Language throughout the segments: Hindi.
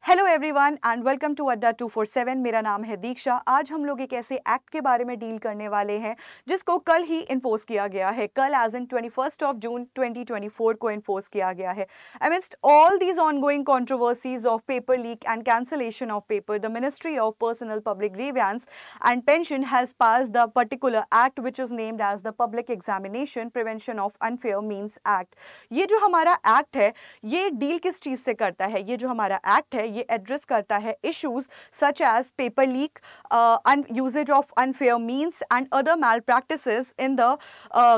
Hello everyone and welcome to Adda 247। मेरा नाम है दीक्षा। आज हम लोग एक ऐसे एक्ट के बारे में डील करने वाले हैं जिसको कल ही इन्फोर्स किया गया है। कल एज इन 21 जून 2024 को इन्फोर्स किया गया है। Amidst all these ongoing controversies of paper leak and cancellation of paper, the ministry of personnel public grievances and pension has pass the particular act which is named as the public examination prevention of unfair means act. ये जो हमारा एक्ट है ये डील किस चीज से करता है? ये जो हमारा एक्ट है ये एड्रेस करता है issues such as paper leak, uses of unfair means and other malpractices in the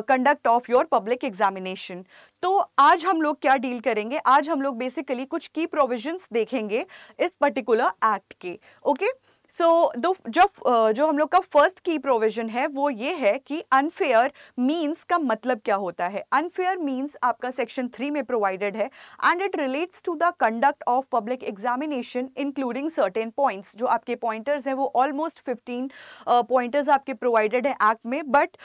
conduct of your public examination. तो आज हम लोग क्या डील करेंगे? आज हम लोग बेसिकली कुछ की प्रोविजंस देखेंगे इस पर्टिकुलर एक्ट के। ओके, सो जो हम लोग का फर्स्ट की प्रोविजन है वो ये है कि अनफेयर मीन्स का मतलब क्या होता है। अनफेयर मीन्स आपका सेक्शन 3 में प्रोवाइडेड है and it relates to the conduct of public examination including certain points. जो आपके पॉइंटर्स हैं वो ऑलमोस्ट 15 पॉइंटर्स आपके प्रोवाइडेड है एक्ट में, बट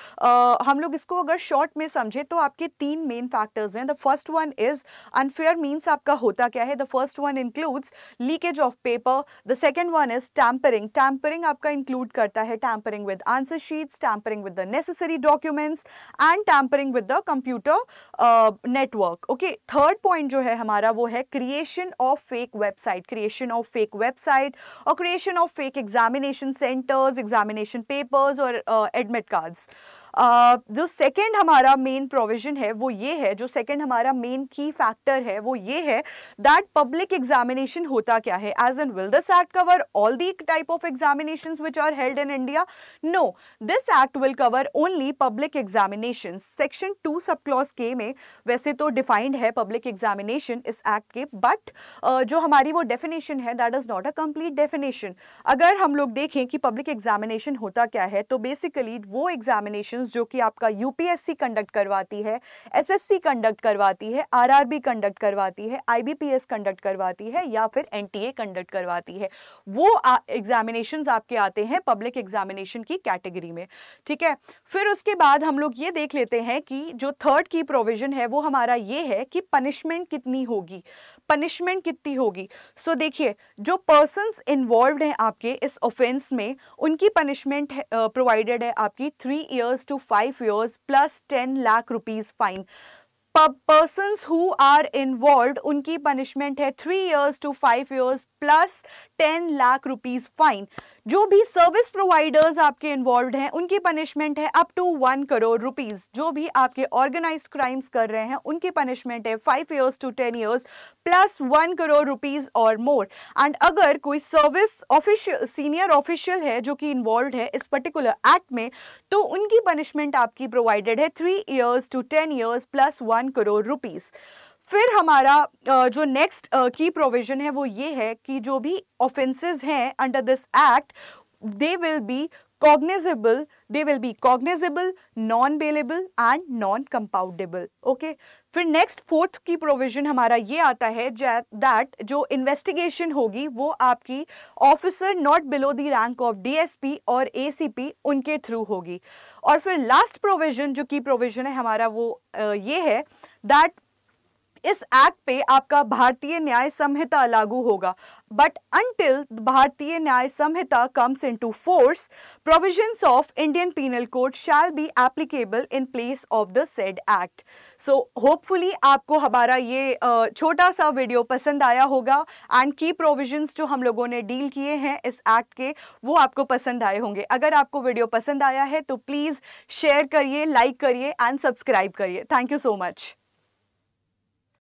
हम लोग इसको अगर शॉर्ट में समझे तो आपके 3 मेन फैक्टर्स हैं। The first one is unfair means आपका होता क्या है। The first one includes leakage of paper, the second one is tampering आपका इंक्लूड करता है tampering with answer sheets, tampering with the necessary documents and tampering with the computer network. Okay, third point जो है हमारा वो है क्रिएशन ऑफ फेक वेबसाइट और creation of fake examination centres, examination papers और एडमिट कार्ड्स। जो सेकेंड हमारा मेन प्रोविजन है वो ये है, जो सेकेंड हमारा मेन की फैक्टर है वो ये है दैट पब्लिक एग्जामिनेशन होता क्या है। As an will this act cover all the type of examinations which are held in India? No, this act will cover only public examinations. Section 2 sub clause के में वैसे तो डिफाइंड है पब्लिक एग्जामिनेशन इस एक्ट के, बट जो हमारी वो डेफिनेशन है that is not a complete definition. अगर हम लोग देखें कि पब्लिक एग्जामिनेशन होता क्या है तो बेसिकली वो एग्जामिनेशन जो कि आपका यूपीएससी कंडक्ट करवाती है, एसएससी कंडक्ट करवाती है, आरआरबी कंडक्ट करवाती है, आईबीपीएस कंडक्ट करवाती है या फिर एनटीए कंडक्ट करवाती है, वो एग्जामिनेशंस आपके आते हैं पब्लिक एग्जामिनेशन की कैटेगरी में। ठीक है, फिर उसके बाद हम लोग ये देख लेते हैं कि जो थर्ड की प्रोविजन है वो हमारा ये है कि पनिशमेंट कितनी होगी। सो देखिए, जो पर्सन्स इन्वॉल्व्ड हैं आपके इस ऑफेंस में उनकी पनिशमेंट प्रोवाइडेड है आपकी 3 years to 5 years plus 10 lakh rupees fine। Persons who are involve उनकी पनिशमेंट है 3 years to 5 years plus 10 lakh rupees fine. जो भी सर्विस प्रोवाइडर्स आपके इन्वॉल्व हैं उनकी पनिशमेंट है अप टू 1 करोड़ रुपीज। जो भी आपके ऑर्गेनाइज्ड क्राइम्स कर रहे हैं उनकी पनिशमेंट है 5 years to 10 years plus 1 crore rupees और मोर। एंड अगर कोई सर्विस ऑफिशियल, सीनियर ऑफिशियल है जो कि इन्वॉल्व है इस पर्टिकुलर एक्ट में, तो उनकी पनिशमेंट आपकी प्रोवाइडेड है 3 years to 10 years plus 1 crore rupees. फिर हमारा जो नेक्स्ट की प्रोविजन है वो ये है कि जो भी ऑफेंसेस हैं under this act they will be cognizable, non bailable and non compoundable. Okay, फिर नेक्स्ट फोर्थ की प्रोविजन हमारा ये आता है दैट जो इन्वेस्टिगेशन होगी वो आपकी officer not below the rank of DSP और एसीपी उनके थ्रू होगी। और फिर लास्ट प्रोविजन जो की प्रोविजन है हमारा वो ये है दैट इस एक्ट पे आपका भारतीय न्याय संहिता लागू होगा, but until Bharatiya Nyaya Sanhita comes into force provisions of Indian penal code shall be applicable in place of the said act. So hopefully आपको हमारा ये छोटा सा वीडियो पसंद आया होगा एंड की प्रोविजंस जो हम लोगों ने डील किए हैं इस एक्ट के वो आपको पसंद आए होंगे। अगर आपको वीडियो पसंद आया है तो प्लीज़ शेयर करिए, लाइक करिए एंड सब्सक्राइब करिए। Thank you so much.